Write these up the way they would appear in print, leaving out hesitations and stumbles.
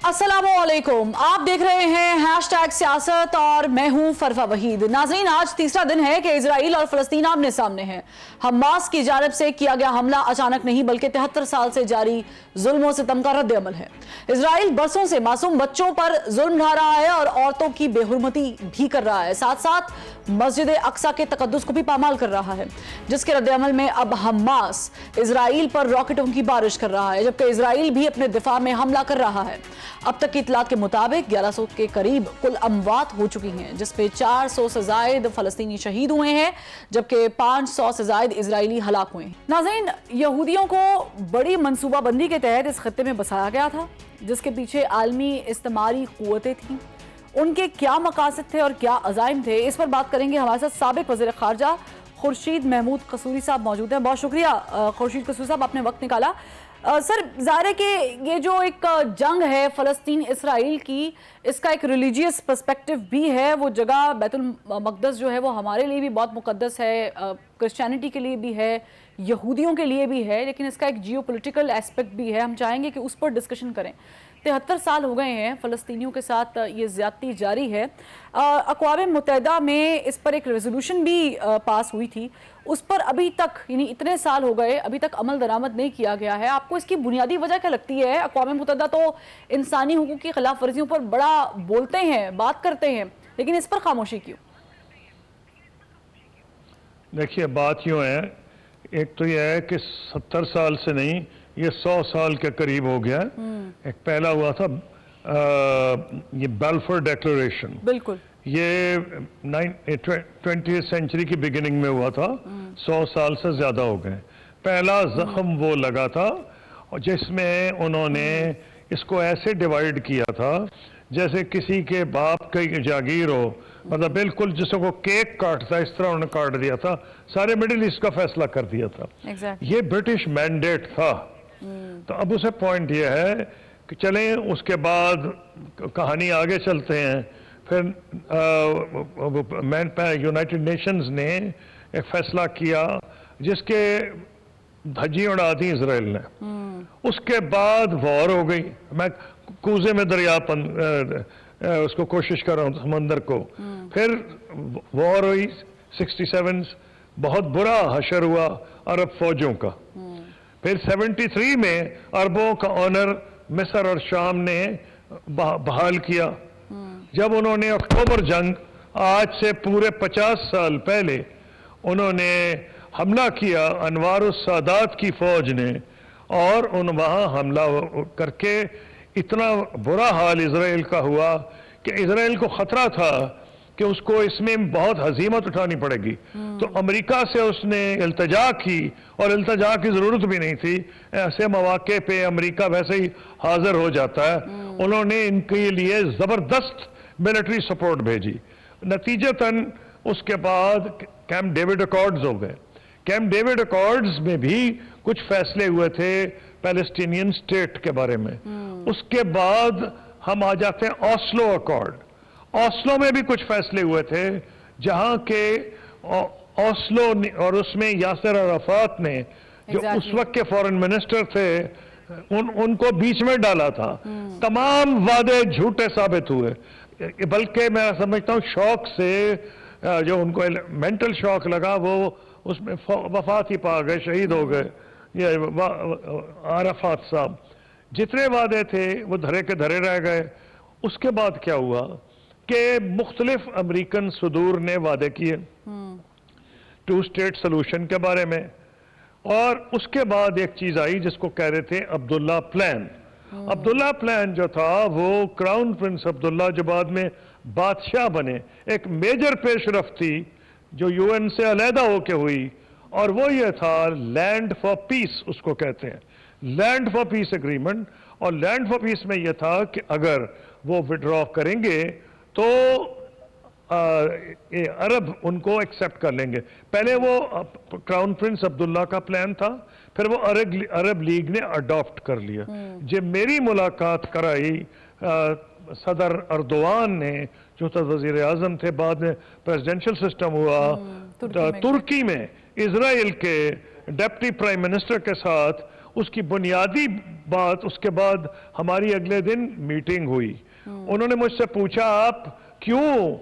अस्सलामुअलैकुम, आप देख रहे हैं हैशटैग सियासत और मैं हूं फरफा वहीद। नाज़रीन, आज तीसरा दिन है कि इजराइल और फलस्तीन आमने सामने हैं। हमास की जानिब से किया गया हमला अचानक नहीं बल्कि 73 साल से जारी जुल्म सितम का रद्द अमल है। इजराइल बरसों से मासूम बच्चों पर जुल्म ढा रहा है और औरतों की बेहुरमती भी कर रहा है, साथ साथ मस्जिद अक्सा के तकद्दुस को भी पामाल कर रहा है, जिसके रद्द अमल में अब हमास इजराइल पर रॉकेटों की बारिश कर रहा है, जबकि इजराइल भी अपने दिफा में हमला कर रहा है। अब तक की इतलात के मुताबिक 1100 के करीब कुल अमवात हो चुकी हैं, जिसपे 400 से जायद फलस्तीनी शहीद हुए हैं, जबकि 500 से जायद इजरायली हलाक हुए हैं। नाज़रीन, यहूदियों को बड़ी मनसूबाबंदी के तहत इस खत्ते में बसाया गया था, जिसके पीछे आलमी इस्तेमारी कुव्वतें थीं। उनके क्या मकासद थे और क्या अज़ाइम थे, इस पर बात करेंगे। हमारे साथ साबिक वज़ीर ख़ारजा खुर्शीद महमूद कसूरी साहब मौजूद हैं। बहुत शुक्रिया खुर्शीद कसूरी साहब, आपने वक्त निकाला। सर, ज़ाहिर है कि ये जो एक जंग है फ़लस्तीन इसराइल की, इसका एक रिलीजियस पर्सपेक्टिव भी है। वो जगह बैतुल मक़दस जो है वो हमारे लिए भी बहुत मुक़द्दस है, क्रिश्चियनिटी के लिए भी है, यहूदियों के लिए भी है, लेकिन इसका एक जियोपॉलिटिकल एस्पेक्ट भी है। हम चाहेंगे कि उस पर डिस्कशन करें। 73 साल हो गए हैं फ़लस्तीनियों के साथ ये ज़्यादती जारी है। अक़वाम मुत्तहिदा में इस पर एक रेजोल्यूशन भी पास हुई थी, उस पर अभी तक, यानी इतने साल हो गए, अभी तक अमल दरामद नहीं किया गया है। आपको इसकी बुनियादी वजह क्या लगती है? अक़वाम मुत्तहिदा तो इंसानी हुकूक की खिलाफ वर्जियों पर बड़ा बोलते हैं, बात करते हैं, लेकिन इस पर खामोशी क्यों? देखिए, बात यूँ है, एक तो यह है कि 70 साल से नहीं, ये 100 साल के करीब हो गया। एक पहला हुआ था ये बैल्फोर डिक्लेरेशन, बिल्कुल, ये 20th सेंचुरी की बिगिनिंग में हुआ था। 100 साल से ज़्यादा हो गए। पहला जख्म वो लगा था और जिसमें उन्होंने इसको ऐसे डिवाइड किया था जैसे किसी के बाप की जागीर हो, मतलब बिल्कुल जिसको केक काटता है इस तरह उन्होंने काट दिया था। सारे मिडिल ईस्ट का फैसला कर दिया था। ये ब्रिटिश मैंडेट था। तो अब उसे पॉइंट ये है कि चलें, उसके बाद कहानी आगे चलते हैं। फिर यूनाइटेड नेशंस ने एक फैसला किया जिसके धज्जी उड़ा दी इसराइल ने। उसके बाद वॉर हो गई। मैं कूजे में दरिया उसको कोशिश कर रहा हूँ, समंदर को। फिर वॉर हुई 67, बहुत बुरा हशर हुआ अरब फौजों का। फिर 73 में अरबों का ऑनर मिस्र और शाम ने बहाल किया। जब उन्होंने अक्टूबर जंग, आज से पूरे 50 साल पहले उन्होंने हमला किया अनवार उस-सादात की फौज ने, और वहाँ हमला करके इतना बुरा हाल इजराइल का हुआ कि इजराइल को खतरा था कि उसको इसमें बहुत हजीमत उठानी पड़ेगी। तो अमेरिका से उसने इल्तजा की, और इल्तजा की ज़रूरत भी नहीं थी, ऐसे मौके पे अमेरिका वैसे ही हाजिर हो जाता है। उन्होंने इनके लिए ज़बरदस्त मिलिट्री सपोर्ट भेजी। नतीजतन उसके बाद कैंप डेविड अकॉर्ड्स हो गए। कैंप डेविड अकॉर्ड्स में भी कुछ फैसले हुए थे पैलेस्टीनियन स्टेट के बारे में। उसके बाद हम आ जाते हैं ऑस्लो अकॉर्ड। ऑस्लो में भी कुछ फैसले हुए थे, जहां के ऑस्लो और उसमें यासिर अराफात ने जो उस वक्त के फॉरेन मिनिस्टर थे उनको बीच में डाला था। तमाम वादे झूठे साबित हुए, बल्कि मैं समझता हूँ शौक से जो उनको मेंटल शॉक लगा वो उसमें वफात ही पा गए, शहीद हो गए। ये अराफात साहब, जितने वादे थे वो धरे के धरे रह गए। उसके बाद क्या हुआ कि मुख्तलिफ अमेरिकन सदूर ने वादे किए 2 स्टेट सोल्यूशन के बारे में, और उसके बाद एक चीज आई जिसको कह रहे थे अब्दुल्ला प्लान। अब्दुल्ला प्लान जो था वो क्राउन प्रिंस अब्दुल्ला, जो बाद में बादशाह बने, एक मेजर पेशरफ थी जो यूएन से अलहदा होके हुई, और वो ये था लैंड फॉर पीस, उसको कहते हैं लैंड फॉर पीस एग्रीमेंट। और लैंड फॉर पीस में यह था कि अगर वो विड्रॉ करेंगे तो अरब उनको एक्सेप्ट कर लेंगे। पहले वो क्राउन प्रिंस अब्दुल्ला का प्लान था, फिर वो अरब लीग ने अडॉप्ट कर लिया। जब मेरी मुलाकात कराई सदर अर्दोआन ने, जो तो वजीर आजम थे, बाद में प्रेसिडेंशियल सिस्टम हुआ तुर्की में, इसराइल के डिप्टी प्राइम मिनिस्टर के साथ, उसकी बुनियादी बात, उसके बाद हमारी अगले दिन मीटिंग हुई। उन्होंने मुझसे पूछा आप क्यों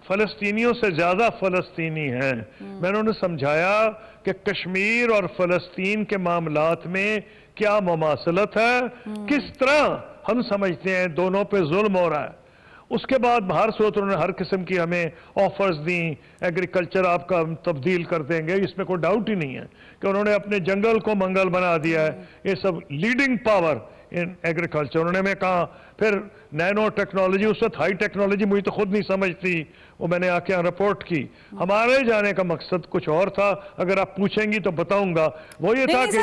फलस्तीनियों से ज्यादा फलस्तीनी हैं। मैंने उन्हें समझाया कि कश्मीर और फलस्तीन के मामलात में क्या मुमासलत है, किस तरह हम समझते हैं दोनों पे जुल्म हो रहा है। उसके बाद बाहर से उन्होंने हर किस्म की हमें ऑफर्स दी, एग्रीकल्चर आपका हम तब्दील कर देंगे, इसमें कोई डाउट ही नहीं है कि उन्होंने अपने जंगल को मंगल बना दिया है। ये सब लीडिंग पावर इन एग्रीकल्चर। उन्होंने मैं कहा फिर नैनो टेक्नोलॉजी, उस वक्त हाई टेक्नोलॉजी मुझे तो खुद नहीं समझती, वो मैंने आके यहाँ रिपोर्ट की। हमारे जाने का मकसद कुछ और था, अगर आप पूछेंगी तो बताऊंगा। वो ये था कि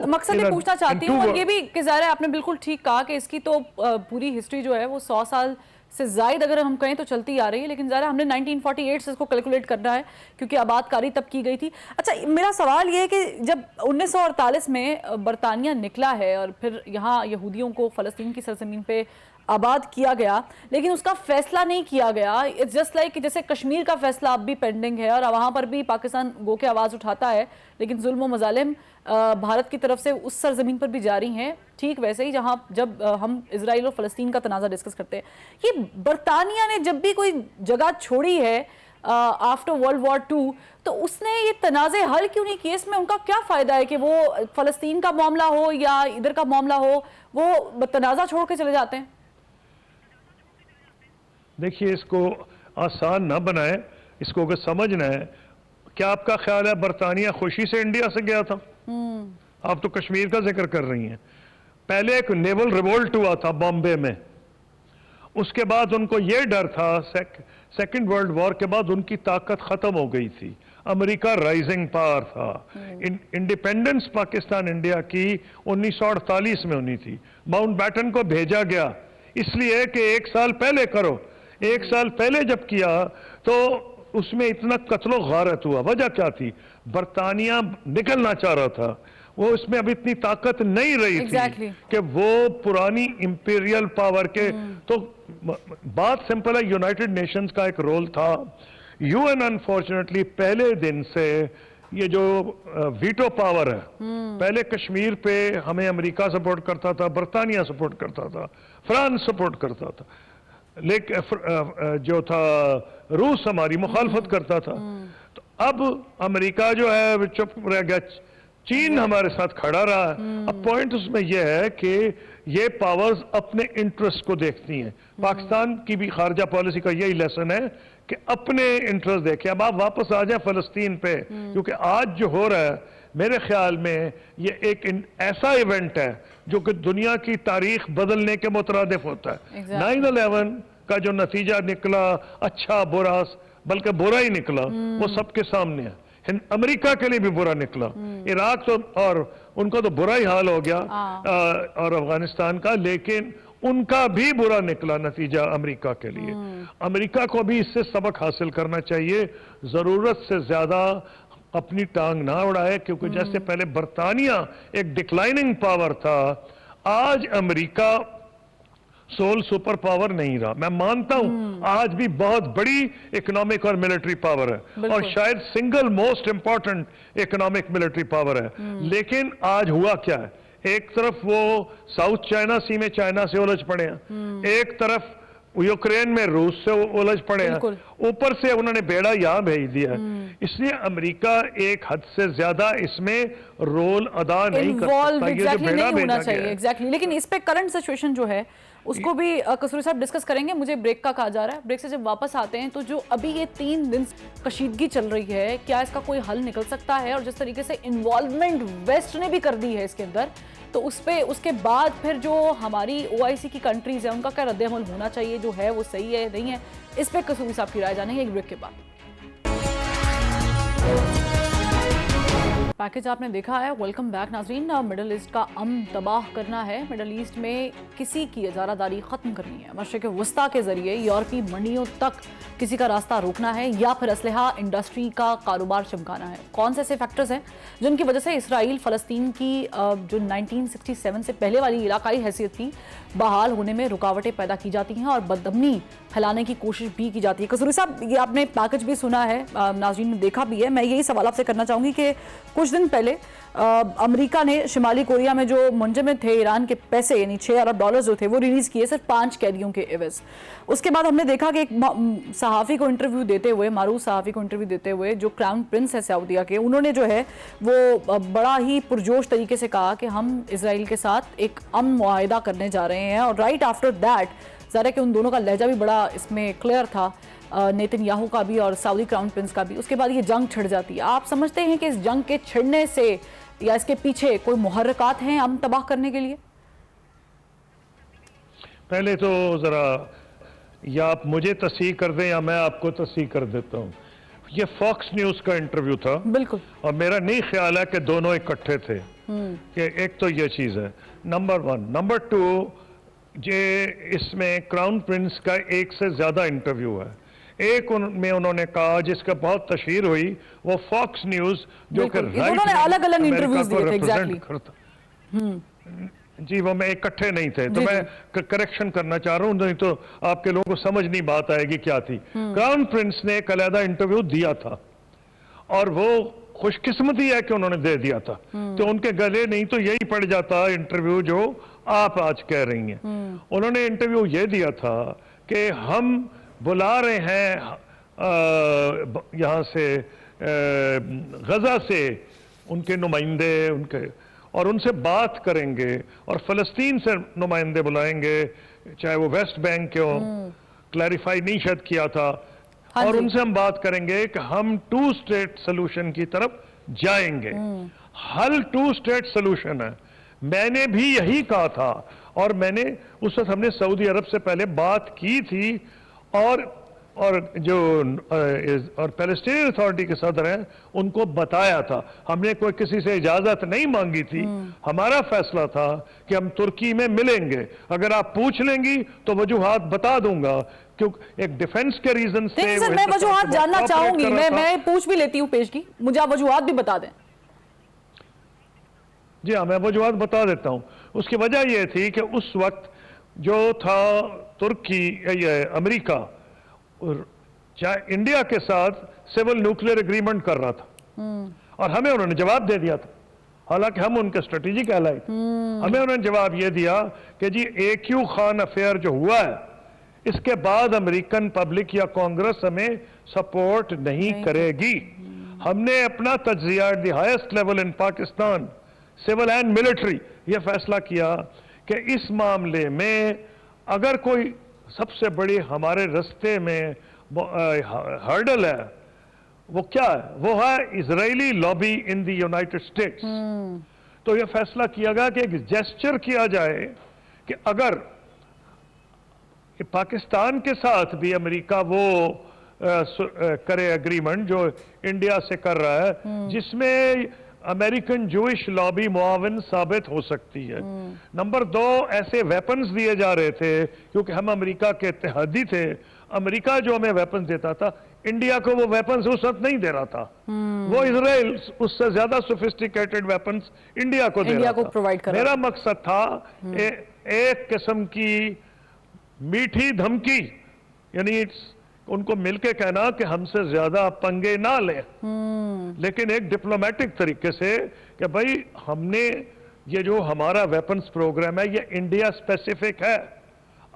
मकसद ये पूछना चाहती हूँ, और ये भी कि ज़ाहिर है आपने बिल्कुल ठीक कहा कि इसकी तो पूरी हिस्ट्री जो है वो 100 साल से जायद अगर हम कहें तो चलती आ रही है, लेकिन ज़रा हमने 1948 से इसको कैलकुलेट करना है क्योंकि आबादकारी तब की गई थी। अच्छा, मेरा सवाल ये है कि जब 1948 में बरतानिया निकला है और फिर यहाँ यहूदियों को फ़लस्तीन की सरजमीन पे आबाद किया गया, लेकिन उसका फैसला नहीं किया गया। इट्स जस्ट लाइक जैसे कश्मीर का फैसला अब भी पेंडिंग है और वहाँ पर भी पाकिस्तान गो के आवाज़ उठाता है, लेकिन जुल्म व मजालिम भारत की तरफ से उस सरजमीन पर भी जारी हैं। ठीक वैसे ही जहाँ जब हम इजराइल और फ़लस्तीन का तनाज़ा डिस्कस करते हैं, ये बरतानिया ने जब भी कोई जगह छोड़ी है आफ्टर वर्ल्ड वॉर 2, तो उसने ये तनाज़े हल क्यों नहीं किए? इसमें उनका क्या फ़ायदा है कि वो फ़लस्तीन का मामला हो या इधर का मामला हो, वो तनाज़ा छोड़ के चले जाते हैं? देखिए, इसको आसान ना बनाए, इसको अगर समझना है। क्या आपका ख्याल है बरतानिया खुशी से इंडिया से गया था? आप तो कश्मीर का जिक्र कर रही हैं। पहले एक नेवल रिवोल्ट हुआ था बॉम्बे में, उसके बाद उनको यह डर था सेकंड वर्ल्ड वॉर के बाद उनकी ताकत खत्म हो गई थी, अमेरिका राइजिंग पावर था। इंडिपेंडेंस पाकिस्तान इंडिया की 1948 में होनी थी। माउंटबेटन को भेजा गया इसलिए कि 1 साल पहले करो। 1 साल पहले जब किया तो उसमें इतना कत्लो गारत हुआ। वजह क्या थी? बरतानिया निकलना चाह रहा था, वो इसमें अब इतनी ताकत नहीं रही थी कि वो पुरानी इंपीरियल पावर के। तो बात सिंपल है, यूनाइटेड नेशंस का एक रोल था। यूएन अनफॉर्चुनेटली पहले दिन से ये जो वीटो पावर है, पहले कश्मीर पे हमें अमेरिका सपोर्ट करता था, बरतानिया सपोर्ट करता था, फ्रांस सपोर्ट करता था, लेकिन जो था रूस हमारी मुखालफत करता था। तो अब अमेरिका जो है चुप रह गया, चीन हमारे साथ खड़ा रहा है। अब पॉइंट उसमें यह है कि ये पावर्स अपने इंटरेस्ट को देखती हैं। पाकिस्तान की भी खारजा पॉलिसी का यही लेसन है कि अपने इंटरेस्ट देखें। अब आप वापस आ जाए फलस्तीन पे, क्योंकि आज जो हो रहा है मेरे ख्याल में ये एक ऐसा इवेंट है जो कि दुनिया की तारीख बदलने के मुतरादिफ होता है। 9/11 का जो नतीजा निकला, अच्छा बुरा, बल्कि बुरा ही निकला, वो सबके सामने है। अमेरिका के लिए भी बुरा निकला, इराक तो और उनका तो बुरा ही हाल हो गया, और अफगानिस्तान का, लेकिन उनका भी बुरा निकला नतीजा अमेरिका के लिए। अमेरिका को भी इससे सबक हासिल करना चाहिए, जरूरत से ज्यादा अपनी टांग ना उड़ाए, क्योंकि जैसे पहले बरतानिया एक डिक्लाइनिंग पावर था, आज अमेरिका सोल सुपर पावर नहीं रहा। मैं मानता हूं आज भी बहुत बड़ी इकोनॉमिक और मिलिट्री पावर है, और शायद single most important economic military power है। लेकिन आज हुआ क्या है? एक तरफ वो साउथ चाइना सी में चाइना से उलझ पड़े हैं, एक तरफ यूक्रेन में रूस से उलझ पड़े हैं, ऊपर से उन्होंने बेड़ा यहां भेज दिया है। इसलिए अमेरिका एक हद से ज्यादा इसमें रोल अदा नहीं कर सकता, ये जो बेड़ा भेजा गया है। लेकिन इस पे करंट सिचुएशन जो है उसको भी कसूरी साहब डिस्कस करेंगे। मुझे ब्रेक का कहा जा रहा है, ब्रेक से जब वापस आते हैं तो जो अभी ये 3 दिन कशीदगी चल रही है, क्या इसका कोई हल निकल सकता है? और जिस तरीके से इन्वॉल्वमेंट वेस्ट ने भी कर दी है इसके अंदर, तो उस पे उसके बाद फिर जो हमारी OIC की कंट्रीज है उनका क्या रद्द-ए-अमल होना चाहिए, जो है वो सही है नहीं है, इस पे कसूरी साहब की राय जानेंगे एक ब्रेक के बाद। पैकेज आपने देखा है। वेलकम बैक नाजरीन। मिडल ईस्ट का अमन तबाह करना है, मिडल ईस्ट में किसी की इजारादारी खत्म करनी है, मशरिक वस्ता के जरिए यूरोपीय मंडियों तक किसी का रास्ता रोकना है, या फिर असलहा इंडस्ट्री का कारोबार चमकाना है। कौन से ऐसे फैक्टर्स हैं जिनकी वजह से इसराइल फ़लस्तीन की जो 1967 से पहले वाली इलाकाई हैसियत थी बहाल होने में रुकावटें पैदा की जाती हैं और बदअमनी फैलाने की कोशिश भी की जाती है? कसूरी साहब, ये आपने पैकेज भी सुना है, नाज़रीन ने देखा भी है। मैं यही सवाल आपसे करना चाहूँगी कि कुछ कुछ दिन पहले अमेरिका ने शिमाली कोरिया में जो मुंजमद थे ईरान के पैसे यानी $6 अरब जो थे वो रिलीज किए सिर्फ 5 कैदियों के एवज। उसके बाद हमने देखा कि एक सहाफ़ी को इंटरव्यू देते हुए, मारूफ सहाफ़ी को इंटरव्यू देते हुए जो क्राउन प्रिंस है सऊदीया के, उन्होंने जो है वो बड़ा ही पुरजोश तरीके से कहा कि हम इसराइल के साथ एक अमन मुआहिदा करने जा रहे हैं। और राइट आफ्टर दैट ज़रा कि उन दोनों का लहजा भी बड़ा इसमें क्लियर था, नेतन्याहू का भी और सऊदी क्राउन प्रिंस का भी। उसके बाद ये जंग छिड़ जाती है। आप समझते हैं कि इस जंग के छिड़ने से या इसके पीछे कोई मुहर्रिकात हैं अमन तबाह करने के लिए? पहले तो जरा या आप मुझे तस्दीक कर दें या मैं आपको तस्दीक कर देता हूं। ये फॉक्स न्यूज का इंटरव्यू था बिल्कुल, और मेरा नहीं ख्याल है कि दोनों इकट्ठे थे। कि एक तो ये चीज है नंबर 1। नंबर 2, ये इसमें क्राउन प्रिंस का एक से ज्यादा इंटरव्यू है। एक में उन्होंने कहा जिसका बहुत तशहीर हुई, वो फॉक्स न्यूज जो कि उन्होंने अलग-अलग इंटरव्यूज दिए थे। एग्जैक्टली जी, वो मैं इकट्ठे नहीं थे, तो मैं करेक्शन करना चाह रहा हूं, नहीं तो आपके लोगों को समझ नहीं बात आएगी क्या थी। क्राउन प्रिंस ने एक अलहदा इंटरव्यू दिया था और वो खुशकिस्मती है कि उन्होंने दे दिया था, तो उनके गले नहीं तो यही पड़ जाता इंटरव्यू जो आप आज कह रही हैं। उन्होंने इंटरव्यू ये दिया था कि हम बुला रहे हैं यहाँ से गजा से उनके नुमाइंदे उनके, और उनसे बात करेंगे, और फलस्तीन से नुमाइंदे बुलाएंगे, चाहे वो वेस्ट बैंक के हो, क्लैरिफाई नहीं शायद किया था, और उनसे हम बात करेंगे कि हम 2 स्टेट सोल्यूशन की तरफ जाएंगे। हल 2 स्टेट सोल्यूशन है। मैंने भी यही कहा था, और मैंने उस वक्त हमने सऊदी अरब से पहले बात की थी, और जो और पैलेस्टीनियन अथॉरिटी के सदर हैं उनको बताया था। हमने कोई किसी से इजाजत नहीं मांगी थी। हमारा फैसला था कि हम तुर्की में मिलेंगे। अगर आप पूछ लेंगी तो वजूहात बता दूंगा, क्योंकि एक डिफेंस के रीजन से सर, मैं वजूहात जानना चाहूंगी, मैं पूछ भी लेती हूँ पेशगी, मुझे आप वजूहात भी बता दें। जी हाँ, मैं वजूहात बता देता हूँ। उसकी वजह यह थी कि उस वक्त जो था तुर्की अमेरिका चाहे इंडिया के साथ सिविल न्यूक्लियर एग्रीमेंट कर रहा था, और हमें उन्होंने जवाब दे दिया था, हालांकि हम उनके स्ट्रेटेजिक एलाई थे। हमें उन्होंने जवाब ये दिया कि जी AQ खान अफेयर जो हुआ है, इसके बाद अमेरिकन पब्लिक या कांग्रेस हमें सपोर्ट नहीं करेगी। हमने अपना तज्जिया at the highest level in Pakistan, civil and military, ये फैसला किया कि इस मामले में अगर कोई सबसे बड़ी हमारे रास्ते में हर्डल है, वो क्या है? वो है Israeli lobby in the United states. तो ये फैसला किया गया कि एक जेस्चर किया जाए कि अगर कि पाकिस्तान के साथ भी अमेरिका वो करे एग्रीमेंट जो इंडिया से कर रहा है, जिसमें अमेरिकन जूइश लॉबी मुआविन साबित हो सकती है। नंबर 2, ऐसे वेपन्स दिए जा रहे थे क्योंकि हम अमेरिका के इत्तेहादी थे। अमेरिका जो हमें वेपन्स देता था, इंडिया को वो वेपन्स उस वक्त नहीं दे रहा था। वो इजराइल उससे ज्यादा सोफिस्टिकेटेड वेपन्स इंडिया को दे रहा था। प्रोवाइड कर मेरा मकसद था एक किस्म की मीठी धमकी, यानी उनको मिलके कहना कि हमसे ज्यादा पंगे ना लें, लेकिन एक डिप्लोमेटिक तरीके से कि भाई हमने ये जो हमारा वेपन्स प्रोग्राम है ये इंडिया स्पेसिफिक है,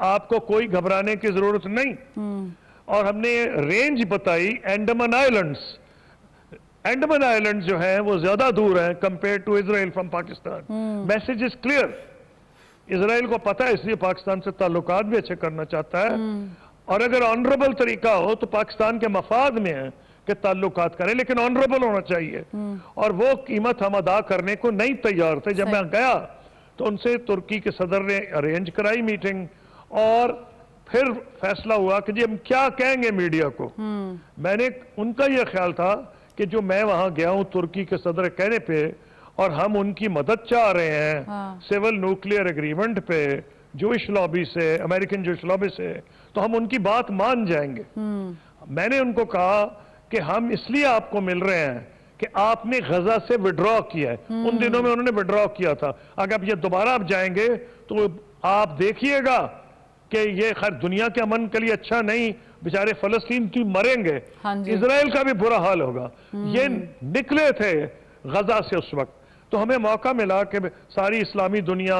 आपको कोई घबराने की जरूरत नहीं। और हमने रेंज बताई अंडमान आइलैंड्स। अंडमान आइलैंड्स जो है वो ज्यादा दूर है compare to Israel from Pakistan. Message is clear, Israel को पता है, इसलिए पाकिस्तान से ताल्लुकात भी अच्छे करना चाहता है, और अगर ऑनरेबल तरीका हो तो पाकिस्तान के मफाद में है कि ताल्लुकात करें, लेकिन ऑनरेबल होना चाहिए। और वो कीमत हम अदा करने को नहीं तैयार थे। जब मैं गया तो उनसे तुर्की के सदर ने अरेंज कराई मीटिंग, और फिर फैसला हुआ कि जी हम क्या कहेंगे मीडिया को। मैंने उनका यह ख्याल था कि जो मैं वहां गया हूं तुर्की के सदर कहने पे, और हम उनकी मदद चाह रहे हैं सिविल न्यूक्लियर एग्रीमेंट पे जूइश लॉबी से, अमेरिकन जूइश लॉबी से, तो हम उनकी बात मान जाएंगे। मैंने उनको कहा कि हम इसलिए आपको मिल रहे हैं कि आपने गजा से विड्रॉ किया है। उन दिनों में उन्होंने विड्रॉ किया था। अगर अब ये दोबारा आप जाएंगे तो आप देखिएगा कि ये खैर दुनिया के अमन के लिए अच्छा नहीं, बेचारे फलस्तीन की मरेंगे, इजराइल का भी बुरा हाल होगा। ये निकले थे गजा से उस वक्त। तो हमें मौका मिला कि सारी इस्लामी दुनिया,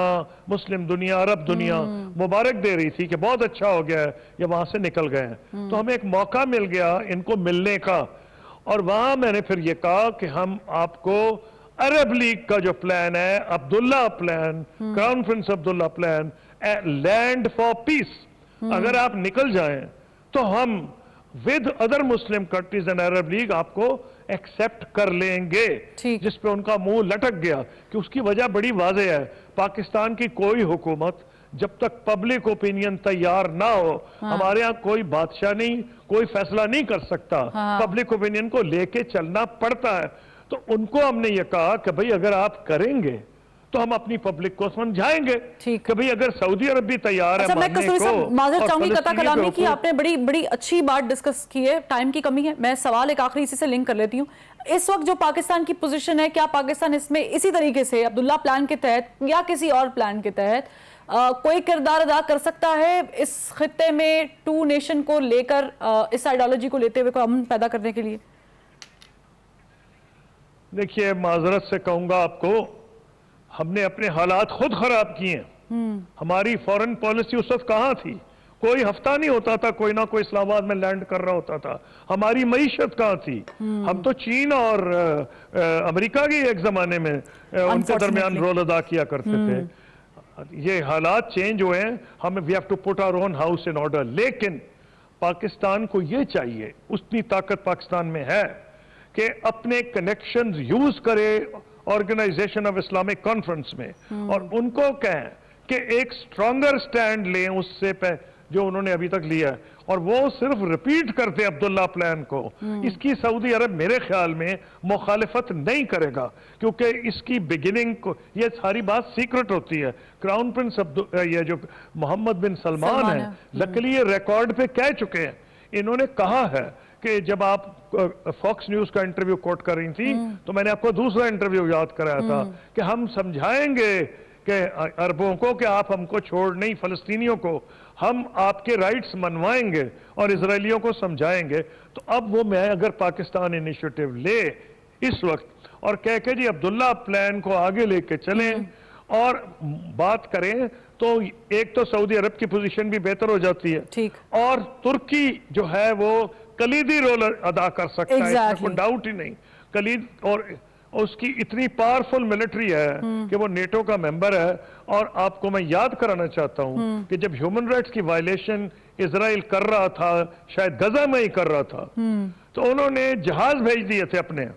मुस्लिम दुनिया, अरब दुनिया मुबारक दे रही थी कि बहुत अच्छा हो गया है, ये वहां से निकल गए हैं। तो हमें एक मौका मिल गया इनको मिलने का, और वहां मैंने फिर ये कहा कि हम आपको अरब लीग का जो प्लान है, Abdullah plan, crown Prince Abdullah plan, land for piece, अगर आप निकल जाएं तो हम with other Muslim countries and Arab league आपको एक्सेप्ट कर लेंगे। जिस पे उनका मुंह लटक गया कि उसकी वजह बड़ी वाज़ेह है। पाकिस्तान की कोई हुकूमत जब तक पब्लिक ओपिनियन तैयार ना हो, हमारे यहाँ कोई बादशाह नहीं, कोई फैसला नहीं कर सकता, पब्लिक ओपिनियन को लेके चलना पड़ता है। तो उनको हमने ये कहा कि भाई अगर आप करेंगे तो हम अपनी पब्लिक को समझाएंगे कि भाई अगर सऊदी अरब भी तैयार है मैं कसूरी साहब माजरत चाहूंगी कता कलामी की, आपने बड़ी बड़ी अच्छी बात डिस्कस की है, टाइम की कमी है, मैं सवाल एक आखिरी इसी से लिंक कर लेती हूँ। इस वक्त जो पाकिस्तान की पोजीशन है, क्या पाकिस्तान इसमें इसी तरीके से अब्दुल्ला प्लान के तहत या किसी और प्लान के तहत कोई किरदार अदा कर सकता है इस खित्ते में टू नेशन को लेकर, इस आइडियोलॉजी को लेते हुए कोई अमन पैदा करने के लिए? देखिए, माजरत से कहूंगा आपको, हमने अपने हालात खुद खराब किए हैं। हमारी फॉरेन पॉलिसी उस वक्त कहां थी? कोई हफ्ता नहीं होता था कोई ना कोई इस्लामाबाद में लैंड कर रहा होता था। हमारी मईशत कहां थी? हम तो चीन और अमेरिका की एक जमाने में उनके दरमियान रोल अदा किया करते थे। ये हालात चेंज हुए हैं, हमें we have to put our own house in order. लेकिन पाकिस्तान को ये चाहिए, उतनी ताकत पाकिस्तान में है कि अपने कनेक्शंस यूज करे ऑर्गेनाइजेशन ऑफ इस्लामिक कॉन्फ्रेंस में, और उनको कहें कि एक स्ट्रॉन्गर स्टैंड लें उससे जो उन्होंने अभी तक लिया है, और वो सिर्फ रिपीट करते अब्दुल्ला प्लान को। इसकी सऊदी अरब मेरे ख्याल में मुखालिफत नहीं करेगा, क्योंकि इसकी बिगिनिंग को, ये सारी बात सीक्रेट होती है। क्राउन प्रिंस ये जो मोहम्मद बिन सलमान है, लकीली ये रिकॉर्ड पे कह चुके हैं। इन्होंने कहा है कि जब आप फॉक्स न्यूज का इंटरव्यू कोट कर रही थी, तो मैंने आपको दूसरा इंटरव्यू याद कराया था कि हम समझाएंगे कि अरबों को कि आप हमको छोड़ नहीं, फलस्तीनियों को हम आपके राइट्स मनवाएंगे और इजरायलियों को समझाएंगे। तो अब वो मैं अगर पाकिस्तान इनिशिएटिव ले इस वक्त और कह के जी अब्दुल्ला प्लान को आगे लेके चलें और बात करें, तो एक तो सऊदी अरब की पोजीशन भी बेहतर हो जाती है, ठीक, और तुर्की जो है वो कलीदी रोल अदा कर सकता है, इसमें कोई डाउट ही नहीं। कलीद, और उसकी इतनी पावरफुल मिलिट्री है कि वो नेटो का मेंबर है। और आपको मैं याद कराना चाहता हूं कि जब ह्यूमन राइट्स की वायलेशन इजराइल कर रहा था, शायद गजा में ही कर रहा था, तो उन्होंने जहाज भेज दिए थे अपने,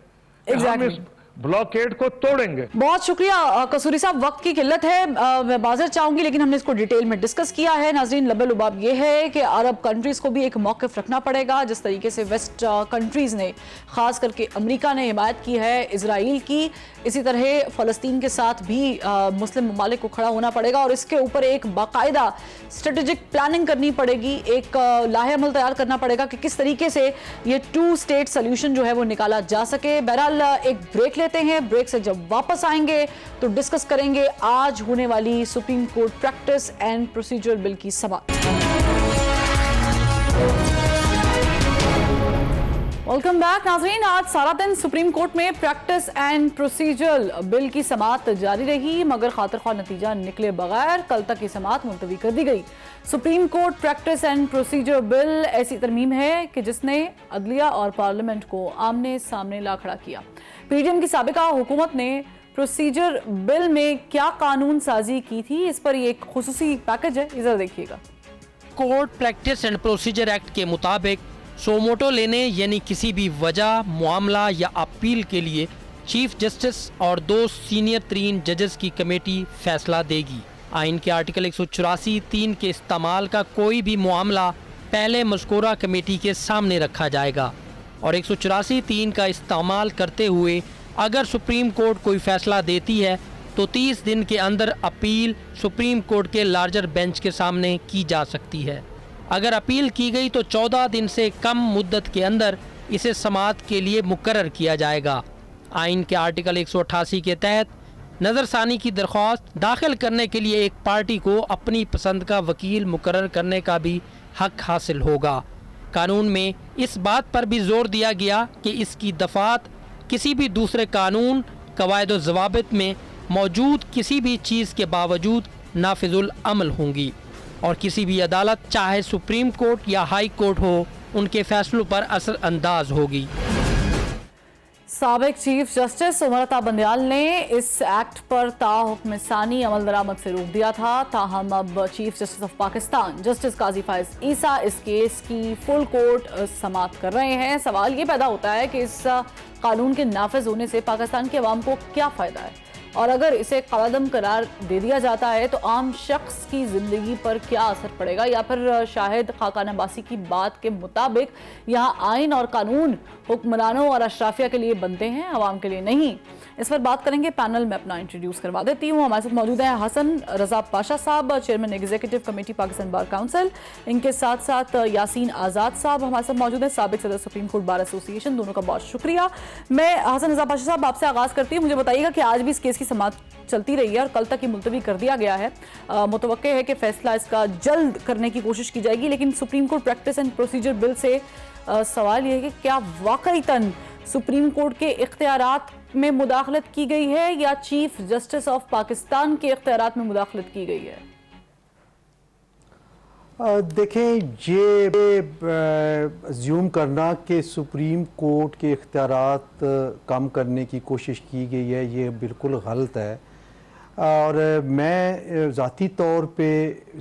हम इस ब्लॉकेड को तोड़ेंगे। बहुत शुक्रिया कसूरी साहब, वक्त की किल्लत है, मैं माजरत चाहूंगी, लेकिन हमने इसको डिटेल में डिस्कस किया है। नाजरीन, लबे लुबाब ये है कि अरब कंट्रीज को भी एक मौक़िफ़ रखना पड़ेगा। जिस तरीके से वेस्ट कंट्रीज ने, खास करके अमेरिका ने हिमायत की है इजराइल की, इसी तरह फ़लस्तीन के साथ भी मुस्लिम ममालिक को खड़ा होना पड़ेगा, और इसके ऊपर एक बाकायदा स्ट्रेटेजिक प्लानिंग करनी पड़ेगी, एक लाहेअमल तैयार करना पड़ेगा कि किस तरीके से ये टू स्टेट सोल्यूशन जो है वो निकाला जा सके। बहरहाल एक ब्रेक लेते हैं, ब्रेक से जब वापस आएंगे तो डिस्कस करेंगे आज होने वाली supreme court practice and procedure bill की समाअत। वेलकम बैक नाज़रीन, आज सारा दिन सुप्रीम कोर्ट में प्रैक्टिस एंड प्रोसीजर बिल की समाअत जारी रही, मगर खातिर ख्वाह नतीजा निकले बगैर कल तक की समाअत मुलतवी कर दी गई। Supreme court practice and procedure bill ऐसी तरमीम है कि जिसने अदलिया और पार्लियामेंट को आमने सामने ला खड़ा किया। पीडीएम की साबिका हुकूमत ने प्रोसीजर बिल में क्या कानून साजी की थी, इस पर एक खुसूसी पैकेज है, इधर देखिएगा। Court practice and procedure act के मुताबिक सोमोटो लेने यानी किसी भी वजह, मामला या अपील के लिए चीफ जस्टिस और 2 सीनियर तरीन जजेस की कमेटी फैसला देगी। आइन के आर्टिकल 184(3) के इस्तेमाल का कोई भी मामला पहले मज़कूरा कमेटी के सामने रखा जाएगा, और 184(3) का इस्तेमाल करते हुए अगर सुप्रीम कोर्ट कोई फैसला देती है तो 30 दिन के अंदर अपील सुप्रीम कोर्ट के लार्जर बेंच के सामने की जा सकती है। अगर अपील की गई तो 14 दिन से कम मुद्दत के अंदर इसे समाअत के लिए मुकर्रर किया जाएगा। आइन के आर्टिकल 188 के तहत नज़रसानी की दरख्वास्त दाखिल करने के लिए एक पार्टी को अपनी पसंद का वकील मुकर्रर करने का भी हक हासिल होगा। कानून में इस बात पर भी जोर दिया गया कि इसकी दफात किसी भी दूसरे कानून कवायद ज़वाबित में मौजूद किसी भी चीज़ के बावजूद नाफिजुल अमल होंगी और किसी भी अदालत, चाहे सुप्रीम कोर्ट या हाई कोर्ट हो, उनके फैसलों पर असर अंदाज होगी। साबिक चीफ जस्टिस उमर अता बंदयाल ने इस एक्ट पर ताहुक्म सानी अमल दरामद से रोक दिया था। ताहम अब chief justice of Pakistan justice Qazi Faez Isa इस केस की फुल कोर्ट समाअत कर रहे हैं। सवाल ये पैदा होता है कि इस कानून के नाफिज होने से पाकिस्तान के अवाम को क्या फ़ायदा है, और अगर इसे कलअदम करार दे दिया जाता है तो आम शख्स की ज़िंदगी पर क्या असर पड़ेगा, या फिर शाहिद खाकान अब्बासी की बात के मुताबिक यहाँ आइन और कानून हुक्मरानों और अशराफिया के लिए बनते हैं, अवाम के लिए नहीं। इस पर बात करेंगे। पैनल में अपना इंट्रोड्यूस करवा देती हूँ। हमारे साथ मौजूद हैं हसन रजा पाशा साहब, chairman executive committee Pakistan bar council. इनके साथ साथ यासीन आज़ाद साहब हमारे साथ मौजूद हैं, साबिक सदर सुप्रीम कोर्ट बार एसोसिएशन। दोनों का बहुत शुक्रिया। मैं हसन रजा पाशा साहब आपसे आगाज़ करती हूँ। मुझे बताइएगा कि आज भी इस केस की समाअत चलती रही है और कल तक ही मुलतवी कर दिया गया है। मुतवक्के है कि फैसला इसका जल्द करने की कोशिश की जाएगी, लेकिन supreme court practice and procedure bill से सवाल यह है कि क्या वाकईतन सुप्रीम कोर्ट के इख्तियारात में मुदाखलत की गई है या चीफ जस्टिस ऑफ पाकिस्तान के इख्तियारात में मुदाखलत की गई है? देखें, ये अज्यूम करना कि सुप्रीम कोर्ट के इख्तियारात कम करने की कोशिश की गई है, ये बिल्कुल गलत है। और मैं ज़ाती तौर पे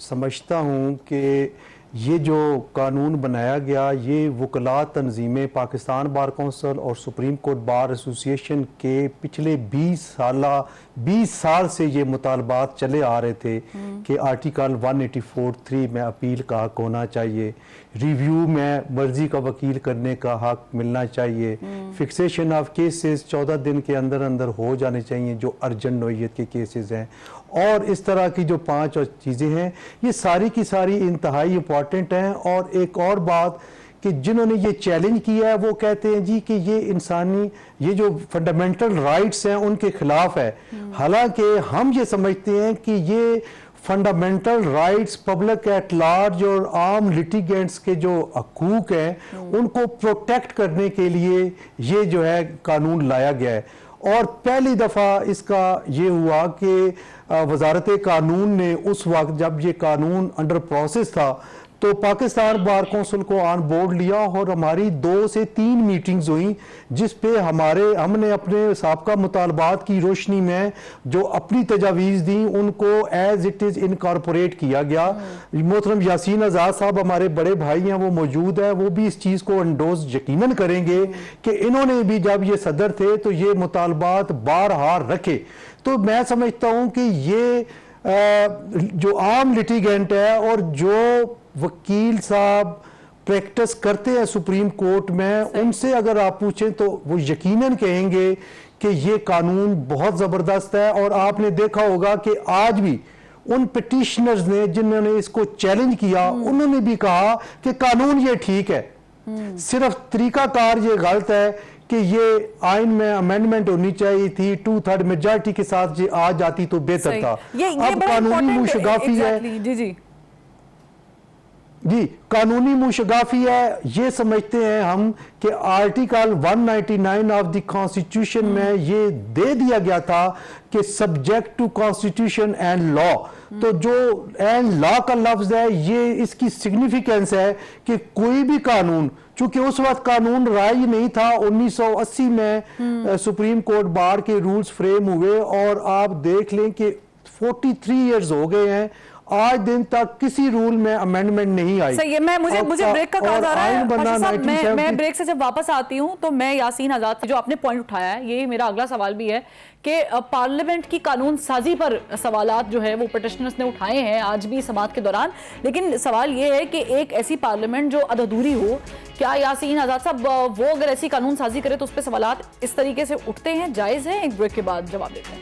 समझता हूँ कि ये जो कानून बनाया गया, ये वकला तंजीमें, पाकिस्तान बार कौंसिल और सुप्रीम कोर्ट बार एसोसिएशन के पिछले 20 साल से ये मुतालबात चले आ रहे थे कि आर्टिकल 184(3) में अपील का हक होना चाहिए, रिव्यू में मर्जी का वकील करने का हक मिलना चाहिए, फिक्सेशन ऑफ केसेस 14 दिन के अंदर अंदर हो जाने चाहिए जो अर्जेंट नोयत के केसेस हैं, और इस तरह की जो 5 और चीज़ें हैं, ये सारी की सारी इंतहाई इम्पॉर्टेंट हैं। और एक और बात कि जिन्होंने ये चैलेंज किया है वो कहते हैं जी कि ये इंसानी, ये जो फंडामेंटल राइट्स हैं उनके खिलाफ है। हालांकि हम ये समझते हैं कि ये fundamental rights public at large और आम लिटिगेंट्स के जो हकूक हैं उनको प्रोटेक्ट करने के लिए ये जो है कानून लाया गया है। और पहली दफ़ा इसका ये हुआ कि वजारत कानून ने उस वक्त जब ये कानून अंडर प्रोसेस था तो पाकिस्तान बार कौंसिल को ऑन बोर्ड लिया और हमारी 2 से 3 मीटिंग्स हुई, जिस पे हमने अपने साबका मुतालबात की रोशनी में जो अपनी तजावीज़ दी उनको एज इट इज़ इनकॉर्पोरेट किया गया। मोहतरम यासीन आज़ाद साहब हमारे बड़े भाई हैं, वो मौजूद है, वो भी इस चीज़ को एंडोज यकीनन करेंगे कि इन्होंने भी जब ये सदर थे तो ये मुतालबात बारहार रखे। तो मैं समझता हूँ कि ये जो आम लिटिगेंट है और जो वकील साहब प्रैक्टिस करते हैं सुप्रीम कोर्ट में, उनसे अगर आप पूछें तो वो यकीनन कहेंगे कि ये कानून बहुत ज़बरदस्त है। और आपने देखा होगा कि आज भी उन पिटिशनर्स ने जिन्होंने इसको चैलेंज किया उन्होंने भी कहा कि कानून ये ठीक है, सिर्फ तरीकाकार ये गलत है कि ये आइन में अमेंडमेंट होनी चाहिए थी, 2/3 मेजॉरिटी के साथ ये आ जाती तो बेहतर था। अब कानूनी मुशगाफी है जी, कानूनी मुशगाफी है। ये समझते हैं हम कि आर्टिकल 199 ऑफ द कॉन्स्टिट्यूशन में ये दे दिया गया था कि subject to constitution and law, तो जो एंड लॉ का लफ्ज है ये इसकी सिग्निफिकेंस है कि कोई भी कानून, चूंकि उस वक्त कानून राय नहीं था, 1980 में सुप्रीम कोर्ट बार के रूल्स फ्रेम हुए और आप देख लें कि 43 इयर्स हो गए हैं, आज दिन तक किसी रूल में अमेंडमेंट नहीं आई। सही है। मुझे ब्रेक का कॉल आ रहा है पाशा साहब, मैं ब्रेक से जब वापस आती हूं तो मैं यासीन आज़ाद जो आपने पॉइंट उठाया है, ये मेरा अगला सवाल भी है कि पार्लियामेंट की कानून साजी पर सवालात जो है वो पिटिशनर्स ने उठाए हैं आज भी समाअत के दौरान, लेकिन सवाल ये है कि एक ऐसी पार्लियामेंट जो अधूरी हो, क्या यासीन आज़ाद साहब वो अगर ऐसी कानून साजी करे तो उस पर सवालात इस तरीके से उठते हैं, जायज़ है? एक ब्रेक के बाद जवाब देते हैं।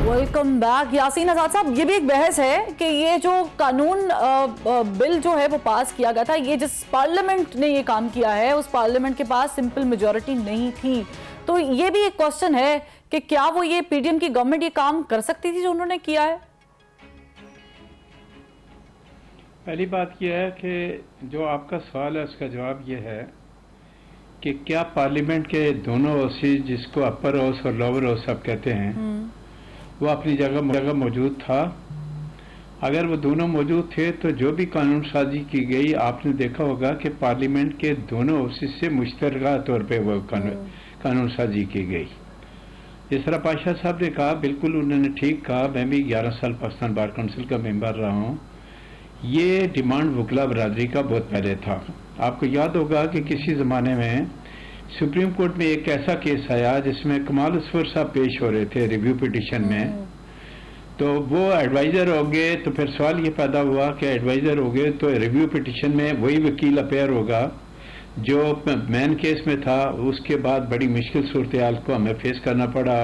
Welcome back. यासीन आज़ाद साहब, ये भी एक बहस है कि ये जो कानून बिल जो है वो पास किया गया था, ये जिस पार्लियामेंट ने ये काम किया है उस पार्लियामेंट के पास सिंपल मेजॉरिटी नहीं थी, तो ये भी एक क्वेश्चन है कि क्या वो ये पीडीएम की गवर्नमेंट ये काम कर सकती थी जो उन्होंने किया है? पहली बात यह है कि जो आपका सवाल है उसका जवाब ये है कि क्या पार्लियामेंट के दोनों हाउसेज, जिसको अपर हाउस और लोअर हाउस सब कहते हैं, वो अपनी जगह मौजूद था? अगर वो दोनों मौजूद थे तो जो भी कानून साजी की गई, आपने देखा होगा कि पार्लियामेंट के दोनों हाउसेज से मुश्तरका तौर पे वो कानून साजी की गई। जिस तरह पाशा साहब ने कहा, बिल्कुल उन्होंने ठीक कहा। मैं भी 11 साल पाकिस्तान बार काउंसिल का मेंबर रहा हूँ। ये डिमांड वकला बरादरी का बहुत पहले था। आपको याद होगा कि किसी ज़माने में सुप्रीम कोर्ट में एक ऐसा केस आया जिसमें कमाल असफर साहब पेश हो रहे थे रिव्यू पिटिशन में, तो वो एडवाइज़र हो गए। तो फिर सवाल ये पैदा हुआ कि एडवाइज़र हो गए तो रिव्यू पिटिशन में वही वकील अपेयर होगा जो मेन केस में था। उसके बाद बड़ी मुश्किल सूरत हाल को हमें फेस करना पड़ा।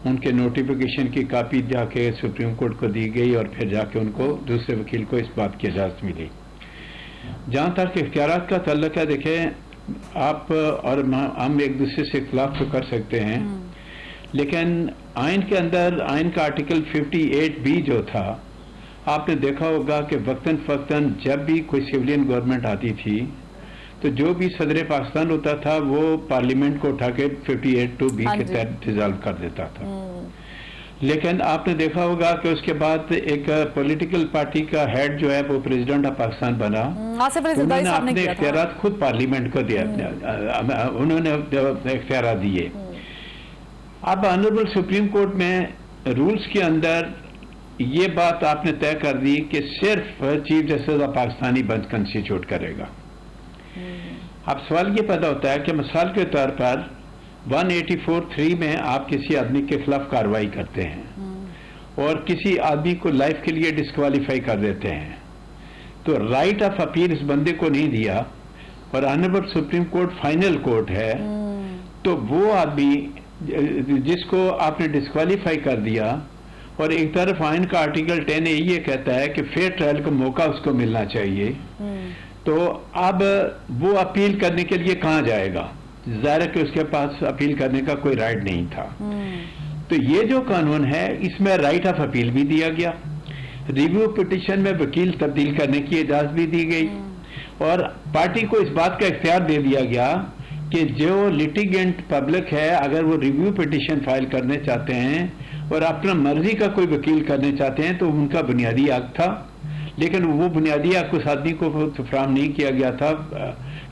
उनके नोटिफिकेशन की कापी जाके सुप्रीम कोर्ट को दी गई और फिर जाके उनको दूसरे वकील को इस बात की इजाज़त मिली। जहाँ तक इख्तियारात का तल्लुक है, देखें आप और हम एक दूसरे से इख्तिलाफ तो कर सकते हैं, लेकिन आइन के अंदर आइन का आर्टिकल 58B जो था, आपने देखा होगा कि वक्तन फ़क्तन जब भी कोई सिविलियन गवर्नमेंट आती थी तो जो भी सदर पाकिस्तान होता था वो पार्लियामेंट को उठा के 58(2)B के तहत डिसॉल्व कर देता था। लेकिन आपने देखा होगा कि उसके बाद एक पॉलिटिकल पार्टी का हेड जो है वो प्रेसिडेंट ऑफ पाकिस्तान बना। उन्होंने अपने इख्तियारात खुद पार्लियामेंट को दिया, उन्होंने इख्तियारात दिए। अब ऑनरेबल सुप्रीम कोर्ट में रूल्स के अंदर ये बात आपने तय कर दी कि सिर्फ chief justice of Pakistan he bench constitute करेगा। अब सवाल ये पैदा होता है कि मिसाल के तौर पर 184(3) में आप किसी आदमी के खिलाफ कार्रवाई करते हैं और किसी आदमी को लाइफ के लिए डिस्क्वालीफाई कर देते हैं, तो राइट ऑफ अपील इस बंदे को नहीं दिया और honourable supreme court final court है, तो वो आदमी जिसको आपने डिस्क्वालीफाई कर दिया, और एक तरफ आइन का आर्टिकल 10A ये कहता है कि फेयर ट्रायल का मौका उसको मिलना चाहिए, तो अब वो अपील करने के लिए कहाँ जाएगा? ज़ाहिर है कि उसके पास अपील करने का कोई राइट नहीं था। तो ये जो कानून है इसमें राइट ऑफ अपील भी दिया गया, रिव्यू पिटिशन में वकील तब्दील करने की इजाज़त भी दी गई, और पार्टी को इस बात का इख्तियार दे दिया गया कि जो लिटिगेंट पब्लिक है अगर वो रिव्यू पिटिशन फाइल करने चाहते हैं और अपना मर्जी का कोई वकील करने चाहते हैं तो उनका बुनियादी हक था, लेकिन वो बुनियादी हक उस आदमी को फराहम नहीं किया गया था,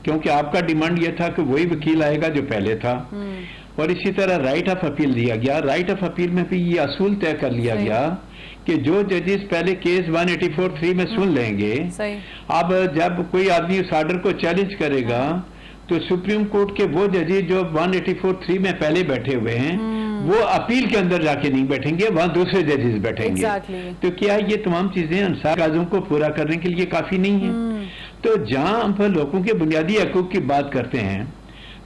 क्योंकि आपका डिमांड ये था कि वही वकील आएगा जो पहले था। और इसी तरह राइट ऑफ अपील दिया गया। राइट ऑफ अपील में भी ये असूल तय कर लिया गया कि जो जजेस पहले केस 184(3) में सुन लेंगे, अब जब कोई आदमी उस आर्डर को चैलेंज करेगा तो सुप्रीम कोर्ट के वो जजेस जो 184(3) में पहले बैठे हुए हैं वो अपील के अंदर जाके नहीं बैठेंगे, वहां दूसरे जजेस बैठेंगे। तो क्या ये तमाम चीजें इंसानी काजों को पूरा करने के लिए काफी नहीं है? तो जहां हम लोगों के बुनियादी हकूक की बात करते हैं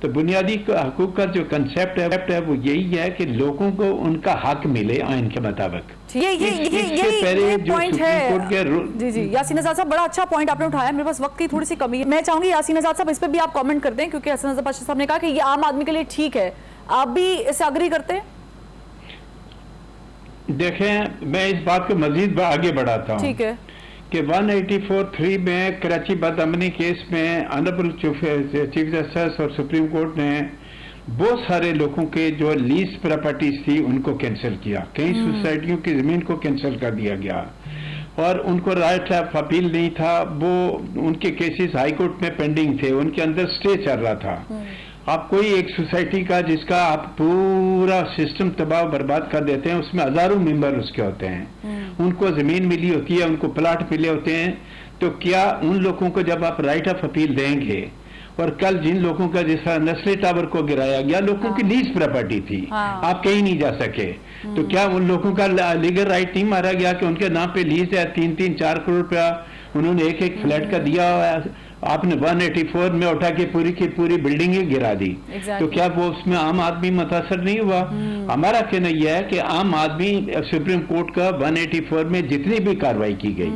तो बुनियादी हकूक का जो कंसेप्ट है वो यही है कि लोगों को उनका हक मिले आइन के मुताबिक। ये पॉइंट है। जी यासीन आजाद साहब, बड़ा अच्छा पॉइंट आपने उठाया। मेरे पास वक्त की थोड़ी सी कमी है, मैं चाहूंगी यासीन आजाद साहब इस पे भी आप कमेंट करते हैं, क्योंकि हसन पाशा साहब ने कहा कि ये आम आदमी के लिए ठीक है। आप भी इससे अग्री करते हैं? देखें, मैं इस बात को मजीद आगे बढ़ाता हूँ। ठीक है कि 184(3) में कराची बदअमनी केस में ऑनरेबल चीफ जस्टिस और सुप्रीम कोर्ट ने बहुत सारे लोगों के जो लीज प्रॉपर्टीज थी उनको कैंसिल किया। कई सोसाइटियों की जमीन को कैंसिल कर दिया गया और उनको राइट ऑफ अपील नहीं था। वो उनके केसेस हाई कोर्ट में पेंडिंग थे, उनके अंदर स्टे चल रहा था। आप कोई एक सोसाइटी का जिसका आप पूरा सिस्टम तबाह बर्बाद कर देते हैं, उसमें हजारों मेंबर उसके होते हैं, उनको जमीन मिली होती है, उनको प्लाट मिले होते हैं, तो क्या उन लोगों को जब आप राइट ऑफ अपील देंगे, और कल जिन लोगों का जैसा नस्ली टावर को गिराया गया, लोगों की लीज प्रॉपर्टी थी, आप कहीं नहीं जा सके, तो क्या उन लोगों का लीगल राइट नहीं मारा गया कि उनके नाम पे लीज है 3-4 करोड़ रुपया उन्होंने एक फ्लैट का दिया हुआ है, आपने 184 में उठा के पूरी की पूरी बिल्डिंग ही गिरा दी। तो क्या वो उसमें आम आदमी मुतासर नहीं हुआ? हमारा कहना यह है कि आम आदमी सुप्रीम कोर्ट का 184 में जितनी भी कार्रवाई की गई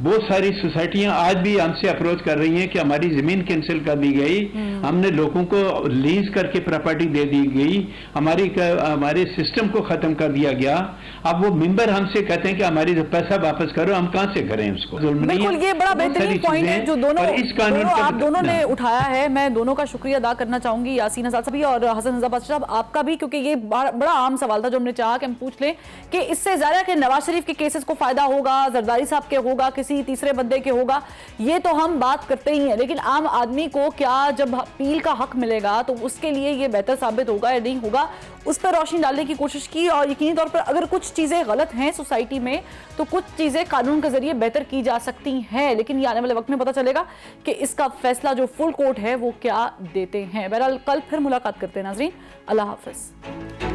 बहुत सारी सोसाइटियां आज भी हमसे अप्रोच कर रही हैं कि हमारी जमीन कैंसिल कर दी गई, हमने लोगों को लीज करके प्रॉपर्टी दे दी गई, हमारे सिस्टम को खत्म कर दिया गया। अब वो मेंबर हमसे कहते हैं कि हमारी जो पैसा वापस करो, हम कहां से करें उसको? बिल्कुल, ये बड़ा बेहतरीन पॉइंट है जो आप दोनों ने उठाया है। मैं दोनों का शुक्रिया अदा करना चाहूंगी, यासीन आजाद साहब और हसन रजा बादशाह साहब आपका भी, क्योंकि ये बड़ा आम सवाल था जो हमने चाहा कि हम पूछ लें कि इससे ज्यादा कि नवाज शरीफ के केसेस को फायदा होगा, जरदारी साहब के होगा, किसी तीसरे बंदे के होगा, ये तो हम बात करते ही हैं, लेकिन आम आदमी को क्या जब अपील का हक मिलेगा तो उसके लिए ये बेहतर साबित होगा या नहीं होगा, उस पर रोशनी डालने की कोशिश की। और यकीनी तौर पर अगर कुछ चीजें गलत हैं सोसाइटी में तो कुछ चीजें कानून के जरिए बेहतर की जा सकती हैं, लेकिन ये आने वाले वक्त में पता चलेगा कि इसका फैसला जो फुल कोर्ट है वो क्या देते हैं। बहरहाल कल फिर मुलाकात करते हैं नाजरीन, अल्लाह हाफिज।